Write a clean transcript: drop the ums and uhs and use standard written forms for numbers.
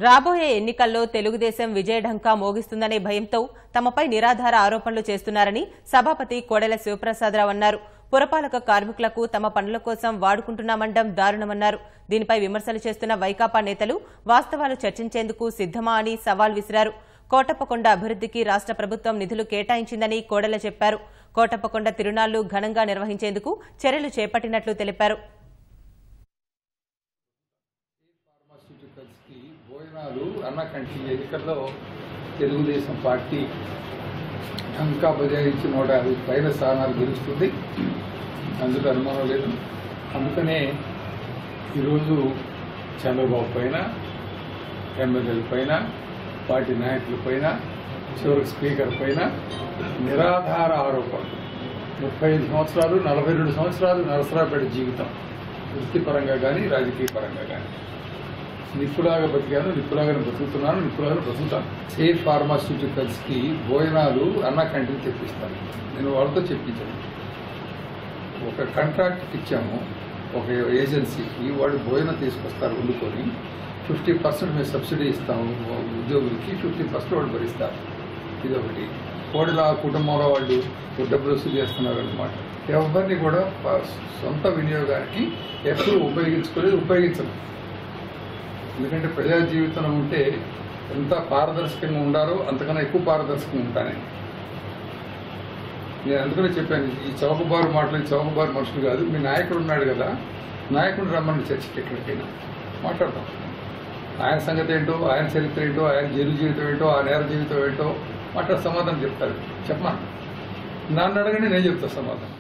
రాబోయే ఎన్నికల్లో తెలుగుదేశం విజయఢంకా మోగిస్తుందనే భయంతో తమపై నిరాధార ఆరోపణలు చేస్తున్నారని సభాపతి కోడెల శివప్రసాదరావు అన్నారు. పురపాలక కార్మికులకు తమ పనుల కోసం వాడుకుంటున్నామండం దారుణమన్నారు. దీనిపై విమర్శలు చేస్తున్న వైకాపా నేతలు వాస్తవాలు చర్చించేందుకు సిద్దమా అని సవాల్ విసిరారు. కోటప్పకొండ అభివృద్ధికి రాష్ట్ర ప్రభుత్వం నిధులు కేటాయించిందని కోడెల చెప్పారు. కోటప్పకొండ తిరునాళ్లు ఘనంగా నిర్వహించేందుకు చర్యలు చేపట్టినట్లు తెలిపారు. అన్న కంటి ఎన్నికల్లో తెలుగుదేశం పార్టీ ఢంకా బజాయించి 150 పైన స్థానాలు గెలుస్తుంది. అందుకు అనుమానం లేదు. అందుకనే ఈరోజు చంద్రబాబు పైన, ఎమ్మెల్యేల పైన, పార్టీ నాయకుల పైన, చివరికి స్పీకర్ పైన నిరాధార ఆరోపణలు. 35 సంవత్సరాలు 42 సంవత్సరాలు నరసరాపేట జీవితం, వృత్తిపరంగా కానీ రాజకీయ పరంగా కానీ నిప్పులాగా బతికాను, నిప్పులాగానే బతుకుతున్నాను, నిప్పులాగానే బతుకుతాను. సేఫ్ ఫార్మాస్యూటికల్స్కి భోజనాలు అన్న క్యాంటీన్ తెప్పిస్తాను. నేను వాళ్ళతో చెప్పించాను. ఒక కాంట్రాక్ట్ ఇచ్చాము ఒక ఏజెన్సీకి, వాడు భోజనం తీసుకొస్తారు వండుకొని. 50% మేము సబ్సిడీ ఇస్తాము ఉద్యోగులకి, 50% వాళ్ళు భరిస్తారు. ఇదొకటి. కోడెల కుటుంబంలో వాళ్ళు డబ్బులు వసూలు చేస్తున్నారు అనమాట. ఎవరిని కూడా సొంత వినియోగానికి ఎప్పుడు ఉపయోగించరు. ఎందుకంటే ప్రజా జీవితంలో ఉంటే ఎంత పారదర్శకంగా ఉండాలో అంతకన్నా ఎక్కువ పారదర్శకంగా ఉంటానే. నేను అందుకనే చెప్పాను, ఈ చౌకబారు మాటలు చౌకబారు మనుషులు కాదు. మీ నాయకుడు ఉన్నాడు కదా, నాయకుడు రమ్మని చర్చకి ఎక్కడికైనా మాట్లాడతాం. ఆయన సంగతి ఏంటో, ఆయన చరిత్ర ఏంటో, ఆయన జైలు జీవితం ఏంటో, ఆ నేర జీవితం ఏంటో మాట్లాడే సమాధానం చెప్తారు. చెప్పమా, నన్ను అడగండి, నేను చెప్తాను సమాధానం.